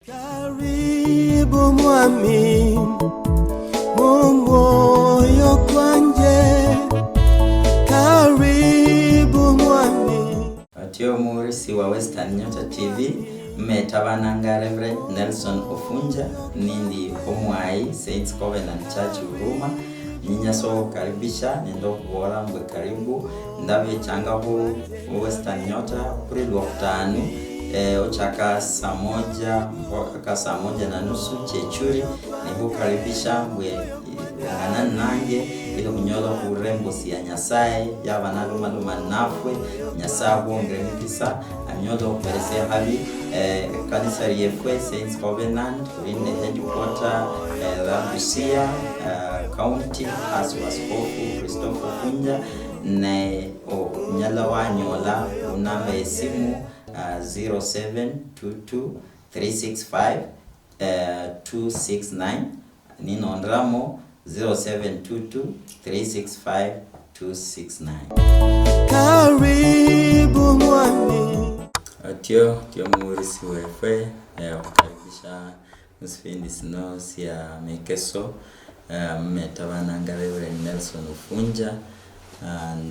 Karibu mwami moyo kwanje, karibu mwami. Atio murisi wa Western Nyota TV mmetabananga Reverend Nelson Ofunja nindi omwai Saints Covenant Church Huruma ninyaso karibisha nendo kubora mbwe karibu ndabe changaho Western Nyota kuri Lwakutanu ochaka saa moja na nusu chechuri nibu karibisha mbwe ngana nange ile kunyola kurembo si ya Nyasaye yabana luma nafwe Nyasaye bongere mikisa anyola kuperese habi kanisa yefwe Saints Covenant in the headquarter la Busia County as was Christopher Funja ne nyala wanyola unamba esimu 0722365269 ninondramo 0722365269. Karibu mwami. Atio murisi wefe kukaribisha musifindi sino siya mekeso mmetabananga Reverend Nelson Ofunja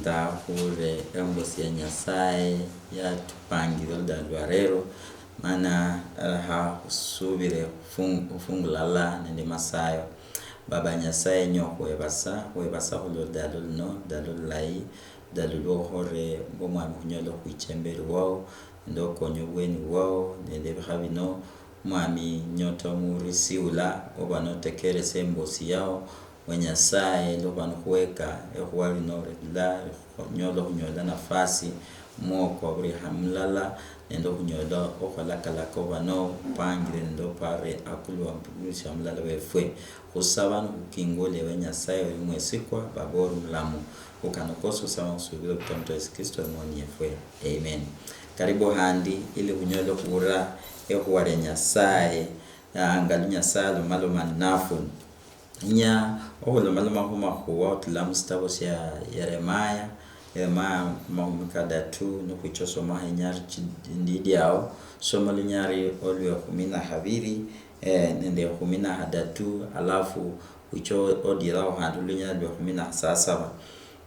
ndahure embosi ya Nyasaye ya tupangiro dalwarero mana ha usubire ufungulala nende masayo baba Nyasaye nyoko webasa hulo dalulai dalulo hore bomwa munyolo kuichembere wao ndoko nyobweni wao nende bhabino mwami nyota murisi ula obano tekere sembosi yao Nyasaye ndo bankuweka ehwali nore la nyola nafasi moko buri hamlala ndo kunyola okolakala ko bano pangire ndo pare akulwa mpunisha mlala wefwe kusabana ukingole Nyasaye mwezikwa baboru mlamu ukanokoso sama usubiro kutamto Yesu Kristo mwani yefwe. Amen. Karibu handi ili kunyola kura ehwali Nyasaye angalu Nyasaye malo manafu nya oholo malama homa huwa tulamu stabo ya Yeremia mahumikada tu nukuchoso mahinyari ndidi yao somo linyari olwe kumina habiri nende kumina hadatu alafu ucho odirao handu linyari kumina sasaba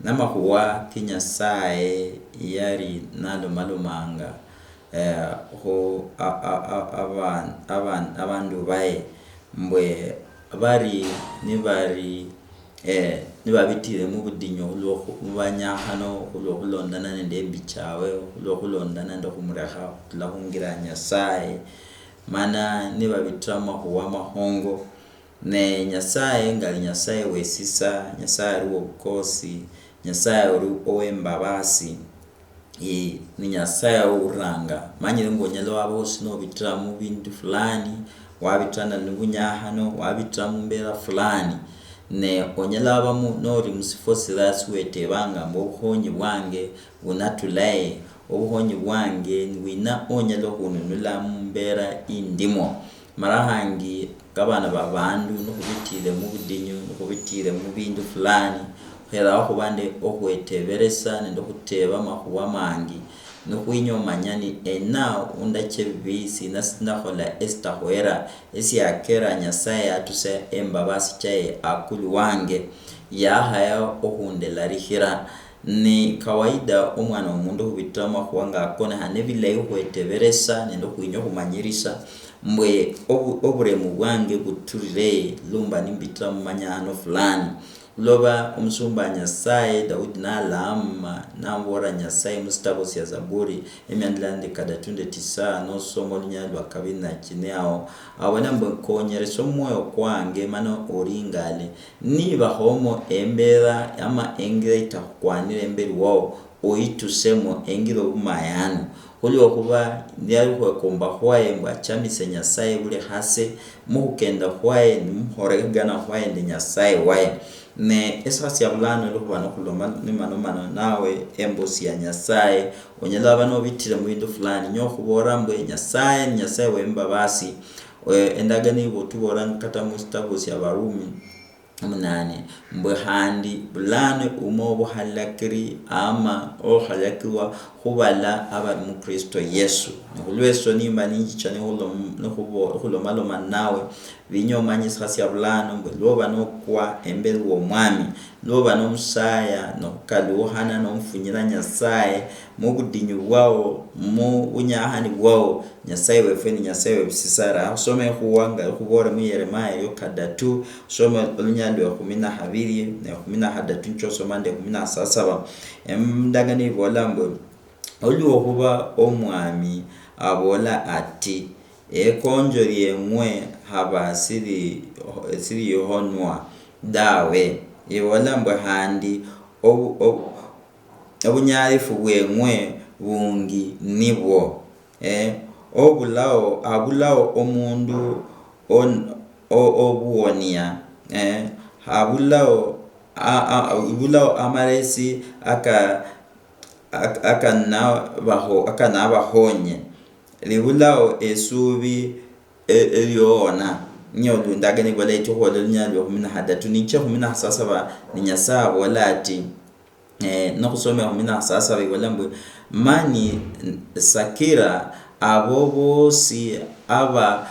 nama huwa Nyasaye yari nalo malumanga ho abandu bae mbwe bari nibabitire mu budinyo lwanya hano kulondana nende bichawe kulondana ndo kumuraha tulahungira Nyasaye mana nibabitrama huwa mahongo ne Nyasaye ngali Nyasaye wesisa Nyasaye ruwo bukosi Nyasaye owembabasi ni Nyasaye uranga manyire ngonyelo abo sino bitramu bintu fulani wabitana nugunya hano wabitamu mbera fulani ne onyela abamu nori musifosi raswete banga mbohonyi wange unatulaye obuhonyi wange wina onyelo hununula mbera indimo marahangi kabana babandu nokubitire mu budinyo nokubitire mu bindu fulani hera aho bande ohweteberesa nendo kuteba mahuwa mangi nukwinyo manyani ena undache bisi nasindahola estahwera esi akera Nyasaye atuse embabasi chae akulu wange ya haya ohundela rihira ni kawaida omwana omundu hubitama huwanga akone hanevile hueteberesa nendo kwinyo humanyirisa mbwe oburemu bwange buturire lumba nimbitamu manyano fulani loba umsumba Nyasaye Daudi na lama na mbora Nyasaye mustabo ya Zaburi emyandlande kadatunde tisa no somo linyalwa kabina kineao abana mbokonyere somoyo kwange mano oringale niba homo embera ama engreita kwanire emberi wao oitusemo engiro bumayano huli okuba ndiari kwekomba hwaye mbwachamise Nyasaye bule hase muhukenda hwaye nimhoregana hwaye ndi Nyasaye waye ne esasi abulano lokubana kuloma nimano nawe embosi ya Nyasaye onyela bano bitire mu bintu fulani nyo kubora mbwe Nyasaye wembabasi endagani botubora nkata mustabosi ya Barumi munane mbwe handi bulane umobo halakiri ama o halakiwa khubala abali mu Kristo Yesu khulweso nimba ninjicha khuloma nawe binyomanyisa sya bulano mbwe loba nokwa emberi wo mwami loba nomusaya nokukaluhana nomfunyira Nyasaye mu budinyu bwawo mu unyahani bwawo Nyasaye wefe ni Nyasaye webisisara usome khuwanga khubora mu Yeremia yokadatu usome olunyando ya 12 na 13 nchosoma nde 17 emndagani bolambwe oliwo kuba omwami abola ati ekonjo lyemwe haba siri yohonwa dawe ibolambwe handi obunyarifu bwemwe bungi nibwo abulao omundu obuwonia abulao amaresi akanabahonye libulao esubi eliona nyolu ndagani bola itohola lunyalo 13 niche 17 ni Nyasaye bola ati nokusome 17 bolambu mani sakira abo bosi aba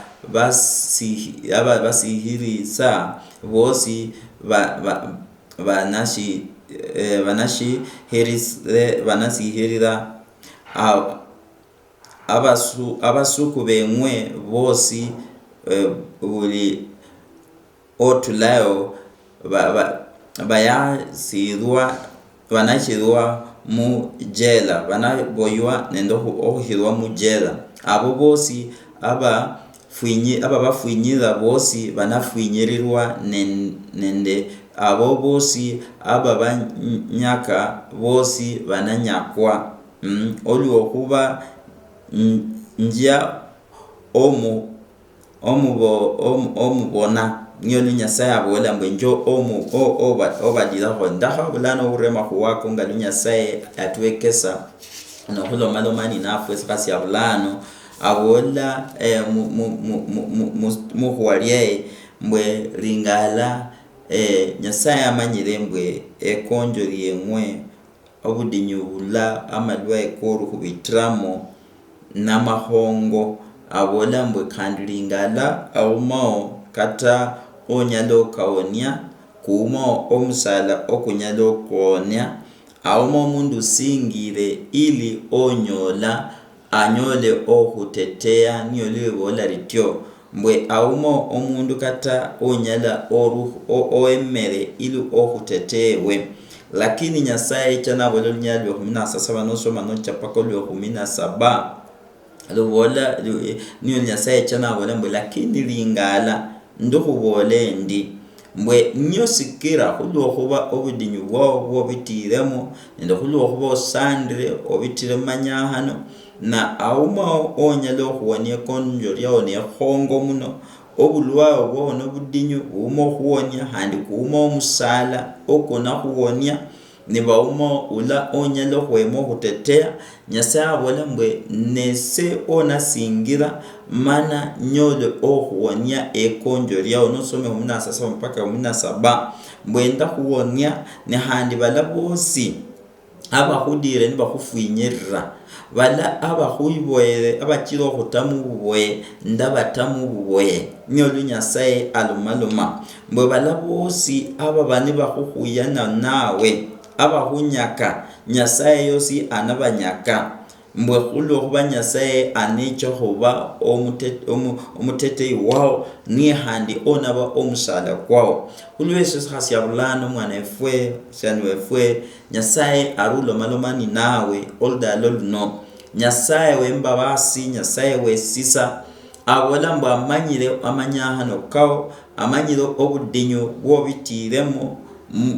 basihiriza bosi banasihirira abasuku bemwe bosi buli otulayo banashirwa mu jela banaboywa nendo ohirwa mu jela abo bosi bafuinyira bosi banafuinyirirwa nende abo bosi banyaka bosi bananyakwa oliwo kuba njia omubona nyoli Nyasaye abola mbwe njo obadiraho ndaho bulano urema kuwako ngalu Nyasaye atwekesa no hulomalomani nafwe sikasi abulano abola muhuwalie mbwe ringala Nyasaye amanyire mbwe ekonjo lyemwe obudinyu bula amalwa ekoru kubitramo namahongo abola mbwe kandi ringala awumao kata onyalo kaonia kuumao omusala okunyalo konia awumao mundu singire ili onyola anyole ohutetea niyole bola rityo mbwe awumao omundu kata onyala oemere ili ohutetewe lakini Nyasaye chana bola lunyalo 17 nosoma nochapako lyo 17 lubola niyo Nyasaye chana bola mbwe lakini lingala nduhubole ndi mbwe nyo sikira hulwo huba obudinyu bwo bitiremo ndo hulwo huba osandre obitire manyahano na awuma onyalo huwanie konjo lyao ne hongo muno obulwao bwono budinyu umo huonya handi kuuma omusala okona huonya niba umo ula onyalo hwemo hutetea Nyasaye abola mbwe nese ona singira mana nyole ohuonya ekonjo lyao nosome 17 mpaka 17 mbwe nda huonya ne handi bala bosi abahudire niba hufuinyirra bala abahuiboere abakiro hutamu bwe ndabatamu bwe nyolu Nyasaye alumaluma mbwe bala bosi ababani bahuhuyana nawe abahunyaka Nyasaye yosi anabanyaka mbwe hulo huba Nyasaye anicho huba omutete wao ni handi onaba omusala kwao hulwese hasi abulano mwana efwe sanu efwe Nyasaye arulo malomani nawe olda lolno Nyasaye wemba basi Nyasaye wesisa abola mba amanyire amanyahano kao amanyire obudinyu bwobitiremo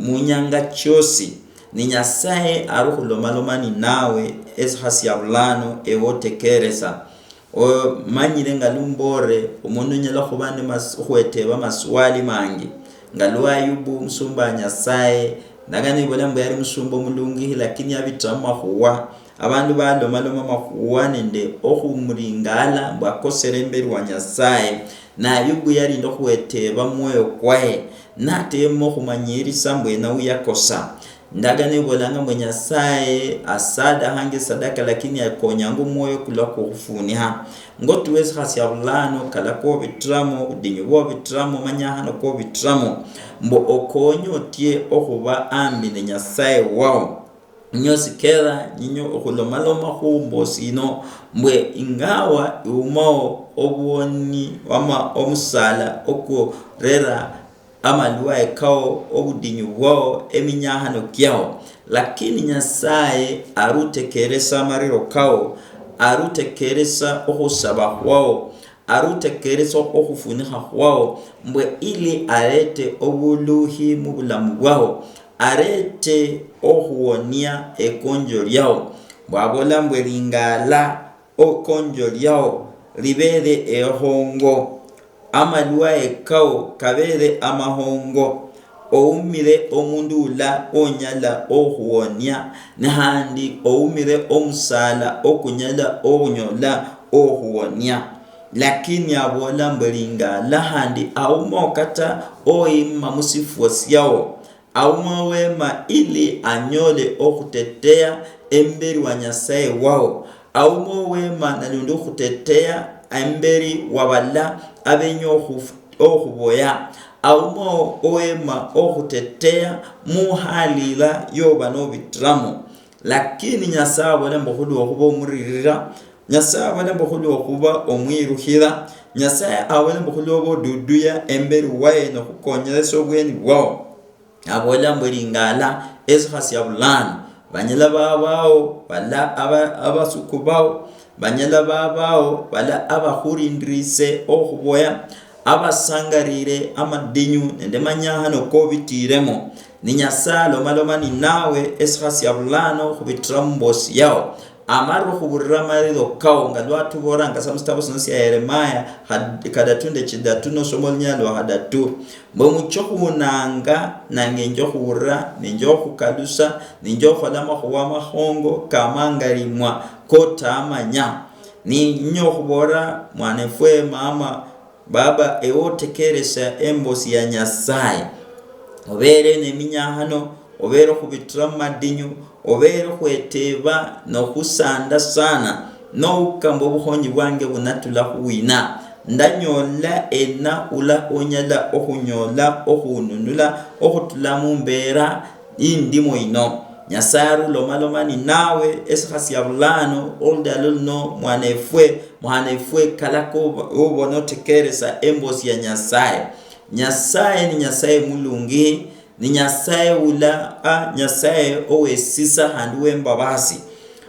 munyanga chosi ni Nyasaye arulo malomani nawe hasi abulano ewotekeresa o manyire ngalumbore umuntu nyala kubane hueteba maswali mangi ngalu Ayubu musumba Nyasaye nagani bola mbo yari musumba mulungi lakini abitama huwa abantu baloma mahuwa nende ohumuringala mbakosere mberi wa Nyasaye na Ayubu yari ndohueteba moyo kwae natemo humanyirisa mbwe na uyakosa ndaga ne bolanga mwe Nyasaye asada hange sadaka lakini akonyangu moyo kula kufuniha ngo tuwezi khasiabulano kala ko bitramo udinyo bo bitramo manyahano ko bitramo mbo okonyo tie okuba ambi ne Nyasaye wao nyosi kera nyinyo okulomaloma humbo sino mbwe ingawa umao obuoni wama omusala okurera amaluwa ekao obudinyu wao eminyahano kyao lakini Nyasaye arutekeresa mariro kao arutekeresa okusaba wao arutekeresa okufuniha wao mbwe ili arete obuluhi mu bulamu bwao arete ohuonia ekonjo lyao bwabola mbwe lingala okonjo lyao libere ehongo amaluwa ekao kabere amahongo oumire omundu ula onyala ohuonia nahandi oumire omusala okunyala onyola ohuonia lakini abola mblinga lahandi aumo kata oima musifuosi yao aumo wema ili anyole okutetea emberi wa Nyasaye wao aumo wema nalundo okutetea emberi wabala abenyo ohuboya aumo wema okutetea muhalila yoba no bitramo lakini Nyasaye wala mbohulu okuba omuririra Nyasaye wala mbohulu okuba omwiruhira Nyasaye awala mbohulu obo duduya emberi wae no kukonyelesa obweni wao abola mbulingala ezhasi yabulana banyela babao bala abasukubao banyela babao bala abahurindrise okuboya abasangarire amadinyu nende manyahano ko bitiremo ni Nyasaye lomaloma ni nawe ezhasi yabulana kubitrambos yao amaru kuburamarido kao ngalwatu boranga samstabo sonsi ya Yeremia kadatunde chidatuno somolnyalo hadatu bomuchoku nanga nange njohura ninjoku kadusa ninjoku lama huwa mahongo kamangarimwa kota amanya ni nyoku bora mwanefwe mama baba ewotekeresa embosi ya Nyasaye obere ne minyahano obere kubitrama dinyu obere kweteba no kusanda sana no ukambo buhonyi bwange bunatula huina ndanyola ena ula onyala ohunyola ohununula ohutulamu mbera indimo ino Nyasaye lomaloma ni nawe eskhasi yabulano oldalno mwanefwe kalako obono tekeresa embosi ya Nyasaye Nyasaye ni Nyasaye mulungi ni Nyasaye ula Nyasaye owesisa handuwe mbabasi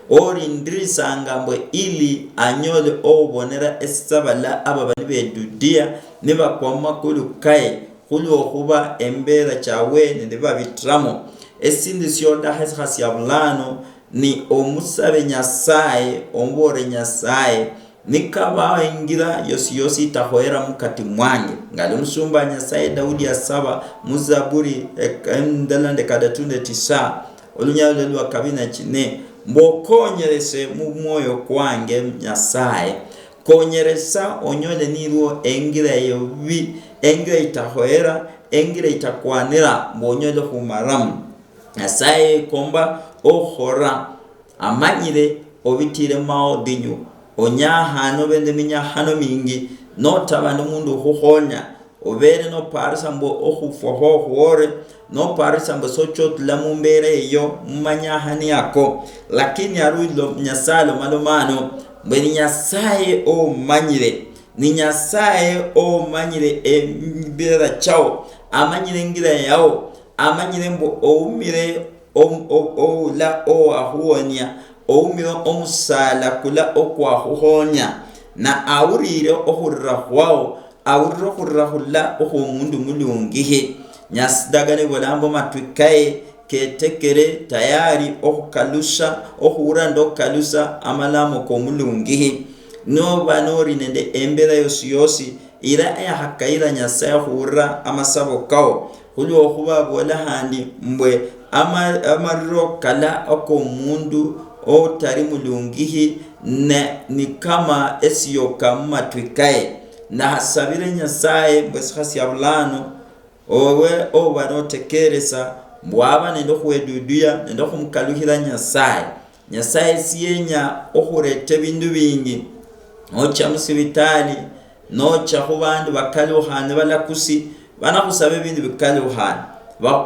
orindrisa ngambwe ili anyole obonera esabala ababani bedudia niba kwa makulu kai hulu okuba embera chawe nende babitramo esindi sioda hasi yabulano ni omusabe Nyasaye ombore Nyasaye nikaba ingira yosi tahoera mukati mwange ngalo musumba Nyasaye Daudi asaba muzaburi endalande kadatunde tisa olunyalo lwa kabina chine mbokonyerese mu moyo kwange Nyasaye konyeresa onyole nirwo engira yobi engira itahoera engira itakwanira mbonyole humaramu Nyasaye komba ohora amanyire obitire mao dinyu onyahano bende minyahano mingi notaba n'umundu huhonya obere no parisambo ohufoho hore no parisambo sochotla mumbere yo manyahani yako lakini aruilo Nyasaye malomano mbeni Nyasaye o manyire ni Nyasaye o manyire ebera chao amanyire ngira yao amanyire mbo oumire la ahuonia oumiro omusala kula okwa huhonya na awurire ohurra wao awurro hurra hulla ohumundu mulungihe nyasdagane bolambo matwikae ketekere tayari okukalusha ohurando kalusa amalamo ko mulungihe no banori nende embera yosi ira ya hakaira Nyasaye hurra amasabo kao hulu okuba bola handi mbwe amarro kala okomundu o tari mulungihi ni kama esiyoka matwikae na hasabire Nyasaye mbwesi yabulano owe obano tekeresa mbwaba nende khweduduya nende khumukalukhila nyasaye. Nyasaye siyenya okhurete bindu bingi nocha musibitali nocha khubandu bakalukhane balakusi banakhusaba bindu bikalukhane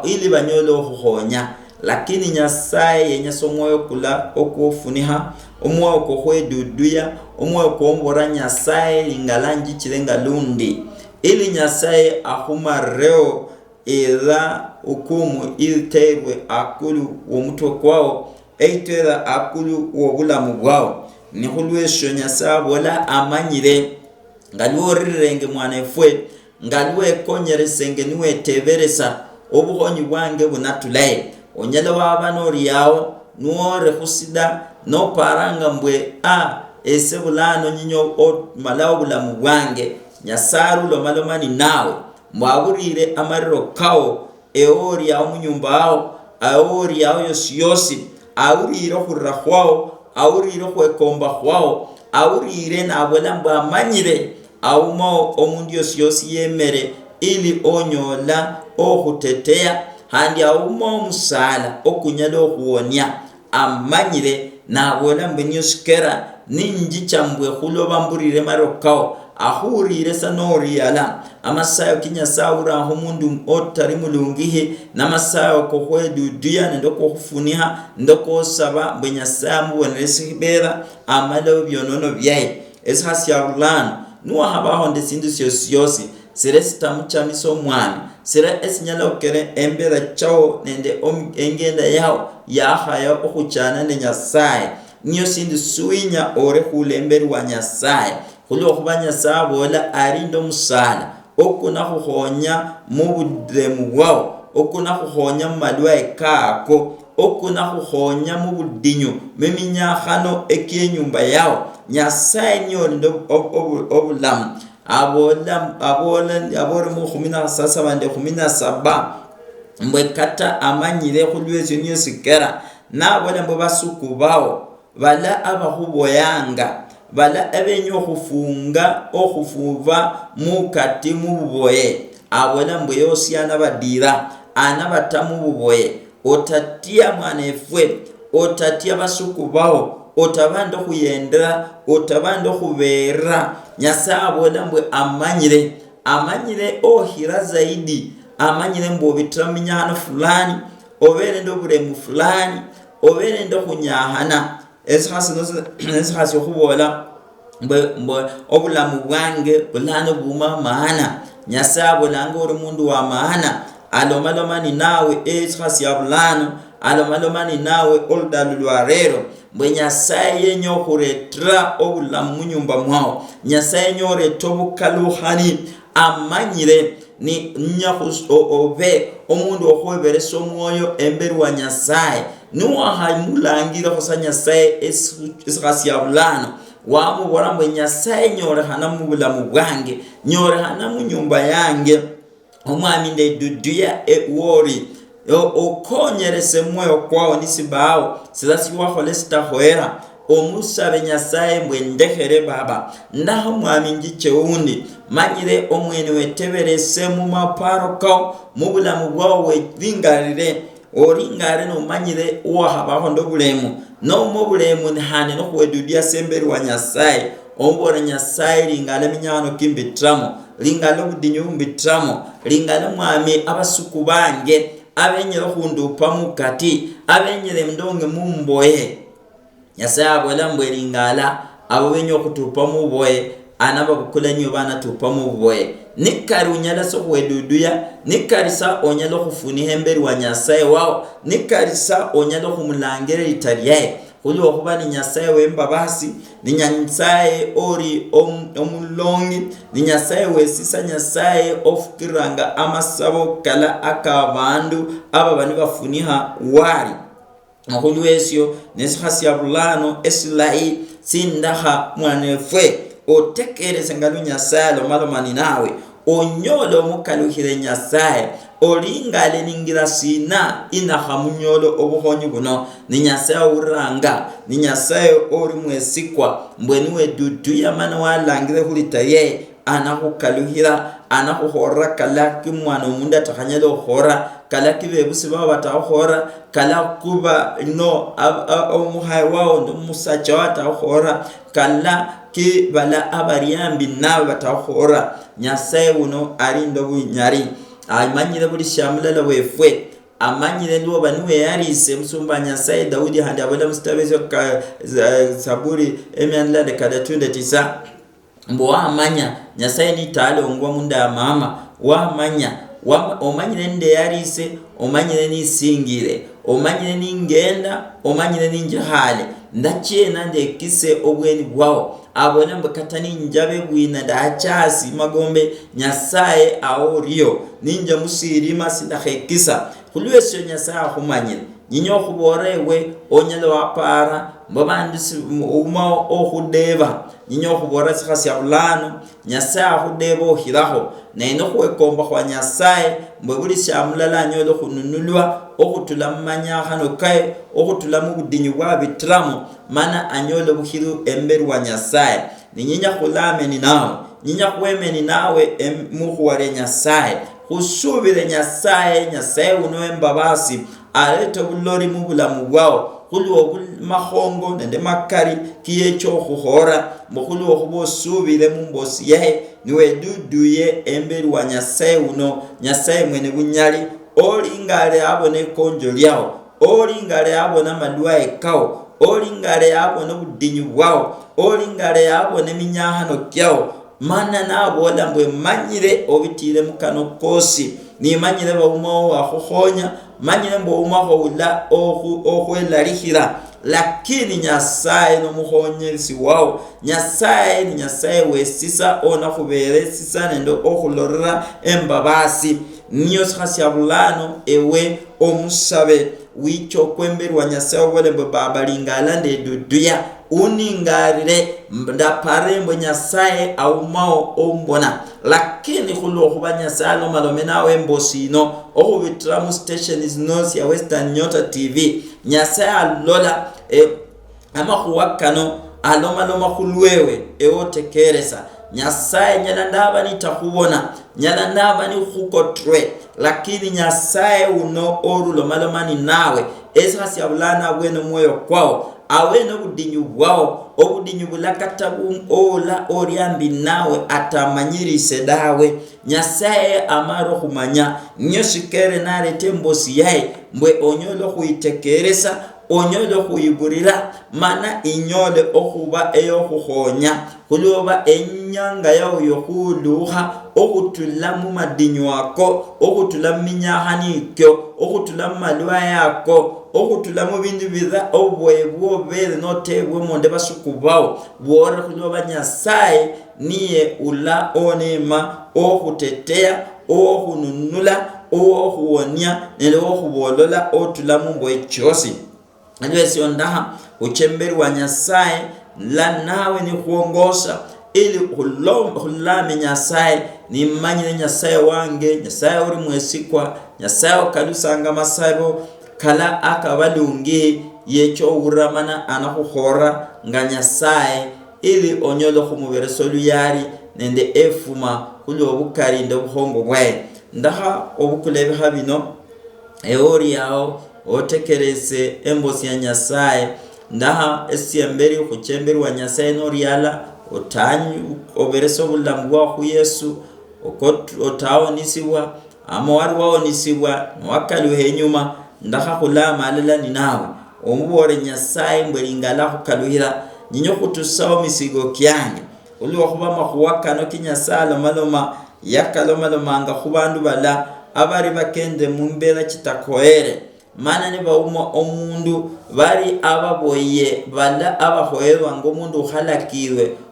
ili banyole okhukhonya. Lakini nyasaye yenya somwoyo kula okufuniha omwoyo kokhweduduya omwoyo kombora nyasaye lingalanjichile ngalundi ili nyasaye akhumareo ila ukumu iliterwe akulu womutwe kwao eitera akulu wobulamu bwao. Nikhulwesho nyasaye bola amanyire ngaliworirenge mwana efwe ngaliwekonyerese niweteberesa obukhonyi bwange bunatulaye. Onyala waba noriyawo nuore khusida noparanga mbwe ese bulano nyinyo malawo bulamu bwange nyasaye ulomalomani nawe mwaburire amariro kawo eoriyawo munyumba awo aoriyawo yosi aurire khurira khwawo aurire khwekomba khwawo aurire nabola mbwe amanyire aumao omundu yosi yemere ili onyola okhuteteya handi aumao omusala okunyala okhuwonya amanyire nabola mbwe nyosikera ninjicha mbwe khuloba mburire marokao ahurire sanoriyala amasayo kinyasaye uraho mundu otari mulungihe namasayo kokhweduduya nendo kokhufuniha ndo kosaba mbwe nyasaye mubonere sibera amalo byonono byaye esihasi ya bulano nuwa habaho ndesindu syosi sire sitamuchamiso omwami sire esinyala okere embera chao nende engenda yao yahaya okhuchana ne nyasaye niyo sindu suinya ore khulemberi wa nyasaye khulwa khuba nyasaye bola arindo musala okuna khukhonya mubudemu bwao okuna khukhonya mumalwaye kako okuna khukhonya mubudinyu meminyakhano ekyenyumba yao nyasaye niyo ndo obulamu abole mu 17 mbwe kata amanyire khulwesyo niyo sikera nabola mbwe basuku bao bala abahuboyanga bala abenyo okhufuva mukati mububoye abola mbwe yosiana badira ana batamu buboye otatia mwana efwe otatia basuku bao otabando khuyendera otabando khubera nyasaye abola mbwe amanyire ohira zaidi amanyire mbwe bitaminyano fulani obere ndo buremu fulani obere ndo kunyahana esihasi khubola mbwe obulamu bwange bulano buma maana nyasaye abolanga ori mundu wa maana alomalomani nawe esihasi ya bulano alomalomani nawe oldalu lwa rero mbwe nyasaye yenyo khuretra obulamu munyumba mwao nyasaye nyoreta obukalukhani amanyire ni nyakhus obe omundu okhweberesa omwoyo emberi wa nyasaye nuwahamulangire khusa nyasaye esihasi ya bulano wamubora mbwe nyasaye nyorehana mubulamu bwange nyorehana munyumba yange omwami ndeduduya wori okonyerese mwoyo kwao nisibao silasiwakhola sitakhwera omusabe nyasaye mbwe ndekhere baba ndaho mwami njiche undi manyire omwene weteberese mu maparo kao mubulamu bwawe lingarire oringare no manyire wahabaho ndo bulemu no mubulemu nihane no kwedudia semberi wa nyasaye ombora nyasaye lingale minyano kimbitramo lingale budinyo mbitramo lingale mwami abasuku bange abenyere khundupa mukati abenyere ndonge mumboye nyasaye abola mbwe lingala abo benyo kutupa muboye anaba bukula nyo bana tupa muboye nikari unyala so kweduduya nikari sa onyala khufuni hemberi wa nyasaye wao nikari sa onyala khumulangere litariye khuli okhuba ni nyasaye wemba basi ni nyasaye ori omulongi ni nyasaye wesisa nyasaye ofukiranga amasabo kala akabandu aba bani bafuniha wari akhulwesyo nesihasi ya bulano esilai sindaha mwanefwe otekerese ngalu nyasaye lomalomani nawe onyolo mukaluhire nyasaye olingale ningira sina inaha munyolo obuhonyi buno ni nyasaye uranga ni nyasaye ori mwesikwa mbwe niwe dudu ya mana walangire hulitaye anakukaluhira anakuhorra kala kimwana omundu atakanyala okhora kala kibebusi babo batakhora kala kuba no omuhayi wawo ndomusacha watakhora kala ki bala abariyambi nabo batakhora Nyasaye uno ali ndobunyari amanyire buli shamulala wefwe amanyire ndiwo baniwe yarise musumba Nyasaye Daudi handi abona mustabezo ka Zaburi 139 mbo amanya Nyasaye ni tale ongwa munda mama wamanya omanyire nde yarise omanyire ni singire omanyire ni ngenda omanyire ni njahale ndachena ndekise obweni bwawo abona mbakatani njabe bwina ndachasi magombe Nyasaye aoriyo ninja musirima sindahekisa kulwesyo Nyasaye ahumanyire nyinyo kuborewe onyalo wapara mbabandisi uma ohudeba nyinyo kubora sikasi abulano Nyasaye ahudeba ohiraho na inokuwekomba kwa Nyasaye mbabuli shamulala nyolo kununulwa okutula mmanya hano kai okutula mu budinyu bwa bitramu mana anyolo buhiru emberu wa Nyasaye ninyinya kulame ni nawe nyinya kuwemeni nawe muhuware Nyasaye husubire Nyasaye unowe mbabasi alete bulori mu bulamu bwawo kuliwo mahongo nende makari kiyecho khuhora mukuliwo khubosubire mu mbosi yahe niwe duduye emberu wa Nyasaye uno Nyasaye mwene bunyali olingale abone konjo lyao olingale abone maluwa ekao olingale abone budinyu bwawo olingale abone minyahano kyao mana nabola mbwe manyire obitire mukano kosi ni manyire bawumawo akhonya manyire mbo umaho ula okhwelarihira lakini Nyasaye no muhonyerisi wao Nyasaye ni Nyasaye wesisa ona khubere sisa nendo okhulorera embabasi niyo sikasi abulano ewe omusabe wicho kwemberwa Nyasaye wole baba lingala nde duduya uningarire ndaparembo Nyasaye aumao ombona lakini khulo khuba Nyasaye no malomena wembosino okhubitira mu stations nosi ya Western Nyota TV Nyasaye alola amakhuwakano aloma khulwewe ewotekeresa Nyasaye nyala ndaba nitakubona nyala ndaba ni khukotrwe lakini Nyasaye uno orulo malomani nawe esasi abulana bwene moyo kwao aweno budinyu bwao obudinyu bulakatabu ola oriambi nawe atamanyirise dawe Nyasaye amaro khumanya nyoshikere nare tembosi yae mbwe onyolo khuitekeresa onyolo khuiburira mana inyole okhuba eyo khukhonya kuloba enyanga yawo yokhuluha okutula mu madinyu wako okutula minyahani kyo okutula malwa yako okutula mu bindu biza obwebwo bere notebwe monde basukubawo bwore kuloba Nyasaye niye ula onema okutetea okununula okuwonya nele okubolola otula mu mbwe chosi Anwesi ondaha uchemberi wa Nyasaye la nawe ni kuongosa ili hulame Nyasaye ni manyine Nyasaye wange Nyasaye uri mwesikwa Nyasaye okalusanga masabo kala akabalungi yecho uramana anakuhora nga Nyasaye ili onyolo khumubere soluyari nende efuma kuli obukari nde buhongo bwae ndaha obukulebe habino eori yao otekerese embosi ya Nyasaye ndaha esiyemberi kuchemberi wa Nyasaye noriala otanyu obereso bulamu bwa Yesu otawo nisiwa amawari wawo nisiwa nwakali henyuma ndaha kulama alala ni nawe omubore Nyasaye mbelingala kukaluhira nyinyo kutusawo misigo kyange uli wakuba mahuwakano kinyasala maloma yakaloma nga kubandu bala abari bakende mumbera kitakoere mana ne bauma omundu bari ababoye bala abahoerwa ngo mundu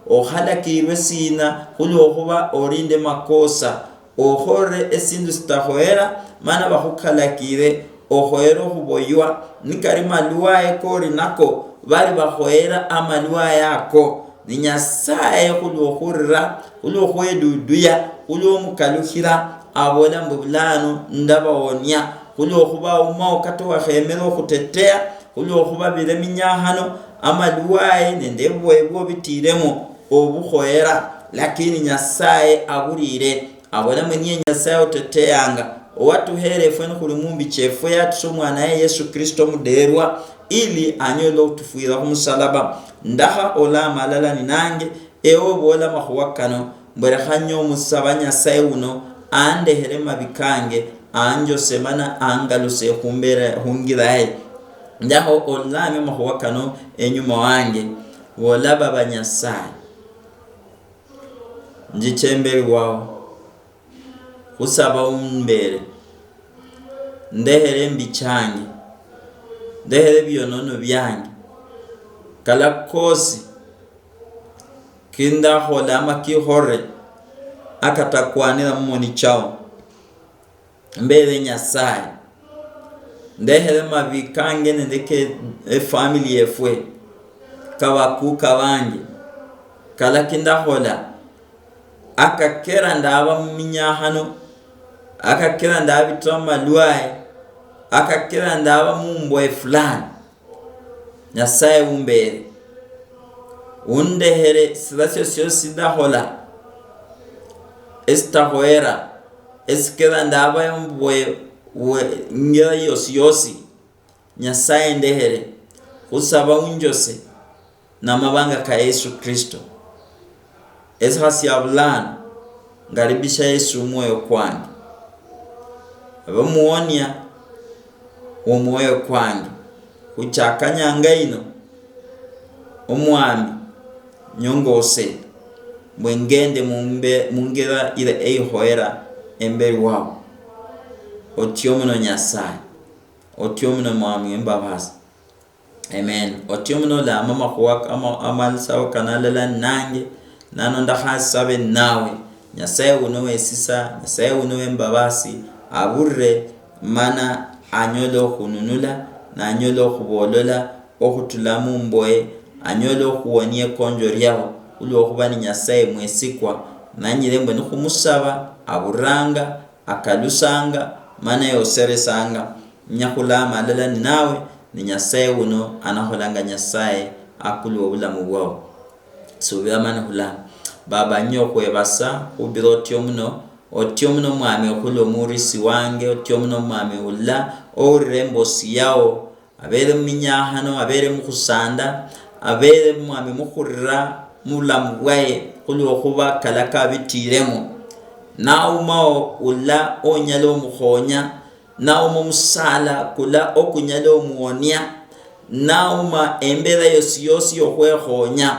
uhalakirwe sina kuli okuba orinde makosa ohore esindu sitahoera mana bahukalakire ohoero huboywa nikari maluwa ekori nako bari bahoera amaluwa yako ni Nyasaye kuli ohurira kuli ohweduduya kuli omukaluhira abola mbulano ndabawonya kuli okuba umao kato wahemero kutetea kuli okuba bireminyahano amaluwae nende bwebwo bitiremo obuhoera lakini nyasaye aburire abona mwenye nyasaye oteteyanga owatuhere fwene kuli mumbi chefwe yatuso mwanaye Yesu Kristo muderwa ili anyolo utufuira kumusalaba ndaha ola malala ninange ewo bola mahuwakano mbere hanyo musaba nyasaye uno ande herema bikange anjo semana angaluse humbere hungirahe ndaho olame mahuwakano enyuma wange wola baba nyasaye njichemberi wao usaba umbere ndehere mbichange ndehere byonono byange kala kosi kinda hola makihore akatakwanira mumoni chao mbere nyasaye ndehere mabikange ndeke family efwe kawaku kawange kala kinda hola akakera ndaba muminyahano akakera ndabitwa malwaye akakera ndaba mumbwe fulani nyasaye umbere undehere silasyo sidahola estahoera eskera ndaba yombwe ngira yosi nyasaye ndehere usaba unjose na mabanga ka Yesu Kristo ezhasi abulana ngaribisha Yesu moyo kwangu abamuonia omoyo kwangu uchakanyanga ino omwami nyongose mwengende mungera ile eihoera emberi wao otiomuno nyasaye otiomuno mwami embabasa amen otiomuno la mama kwa amalsawo kanalala nange nano ndahasabe nawe nyasaye unowe sisa nyasaye unowe mbabasi aburre mana anyolo kununula na anyolo kubolola okutulamu mboye anyolo kuwonie konjo ryao uli okubani nyasaye mwesikwa nanyirembe nukumusaba aburanga akalusanga mana yoseresanga nyakula malala nawe ni nyasaye uno anaholanga nyasaye akulu obulamu bwao subira mana hula baba nyokwe basa ubiro otiomuno mwami okulo murisi wange otiomuno mwami ulla orembo siyao abere minyahano abere mukusanda abere mwami mukurra mulamu bwaye kulo okuba kalaka bitiremo nauma ulla onyalo muhonya nauma musala kula okunyalo muonia nauma embera yosi yokwehonya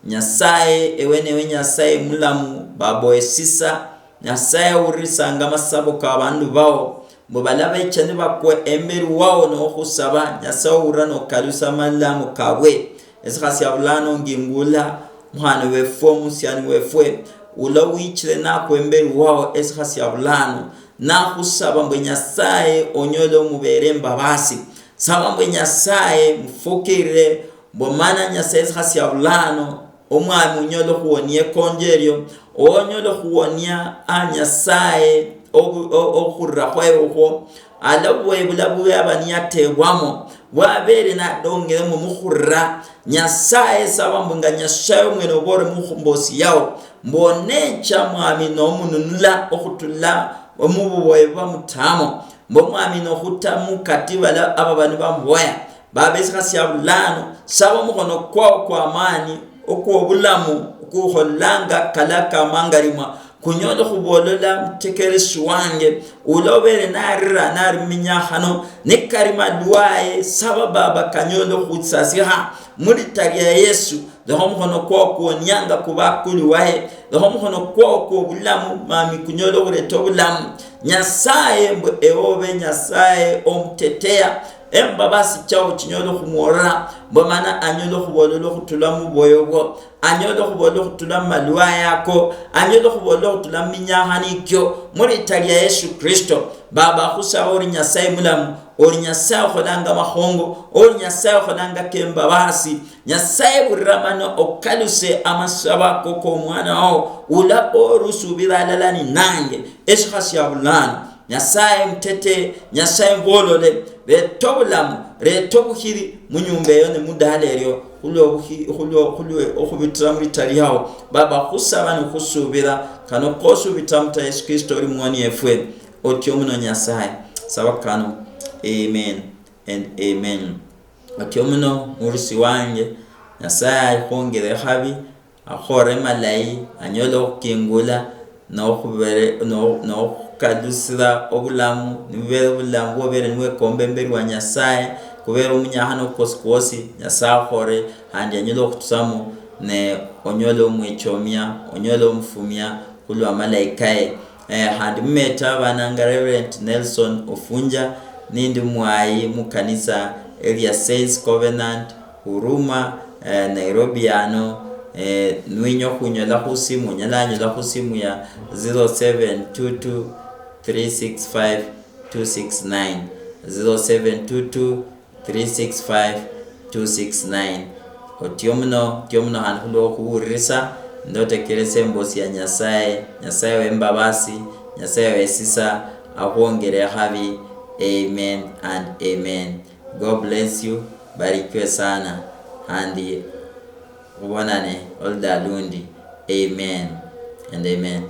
nyasaye ewenewe nyasaye mulamu babo esisa nyasaye urisanga masabo ka bandu bao mubalaba ichane bakwe emberi wao no kusaba nyasaye urano kalusa malamu kawe eskhasi abulano ngingula mwana wefo musiani wefwe ula wichile na kwemberi wao eskhasi abulano na kusaba mbwe nyasaye onyolo mubere mbabasi saba mbwe nyasaye mfukire bomana nyasaye eskhasi abulano omwami unyolo kuwonie konjerio onyolo kuwonia anyasaye okurahwe uko alabwe bulabu abania tewamo wabere na dongere mu mukhurra nyasaye sabambunga nyasaye mwene obore mukhumbosi yao mbonecha mwami no mununula okutula omububoye bamutamo mwami no khutamu katibala ababani bamboya babesika syabulano saba mukono kwa amani okwo bulamu kuholanga kalaka mangarima kunyodo khubolola mtekereshi wange ulobere narira nariminya hano nikarima duaye saba baba kanyodo khutsasiha muri tagia Yesu dohom hono kwa nyanga kubakuli wae dohom hono kwa bulamu mami kunyodo kuleto bulamu nyasaye mbo eobe nyasaye omtetea embabasi chao chinyodo khumora bomana anyodo khubolola khutulamu boyogo anyodo khubolola khutulamu malwa yako anyodo khubolola khutulamu minyahanikyo muri tagia Yesu Kristo baba khusaba ori nyasaye mulamu ori nyasaye kholanga mahongo ori nyasaye kholanga kembabasi nyasaye buramano okaluse amasaba koko mwana wao ula orusubira lalani nange eshkhasi yabulana nyasaye mtete nyasaye mbolole retobulamu retobuhiri munyumbe yone mudaleryo okhubitira mulitali yawo baba khusaba nikhusubira kano khosubita muta Yesu Kristo oli mwani efwe otyo muno Nyasaye saba kano amen and amen otyo muno murisi wange Nyasaye akhongere habi akhore malayi anyola okukingula nokukadusira obulamu nibere obulamu bwobere niwekomba emberi wa Nyasaye kubera omunyahano kosikosi Nyasaye akhore handi anyola okutusamo ne onyola omwechomya onyola omufumya kulwa malaikaye handi mmeta abananga Reverend Nelson Ofunja nindi mwayi mukanisa area Saints Covenant Huruma Nairobi ano nwinyo kunyola khusimu nyalanyola khusimu ya 0722 365 269 0722 365 269 otyo muno handi khulwa khuwuririsa ndotekelesa embosi ya Nyasaye wembabasi Nyasaye wesisa akhwongere habi amen and amen. God bless you, barikiwe sana handi ubonane oldalundi amen and amen.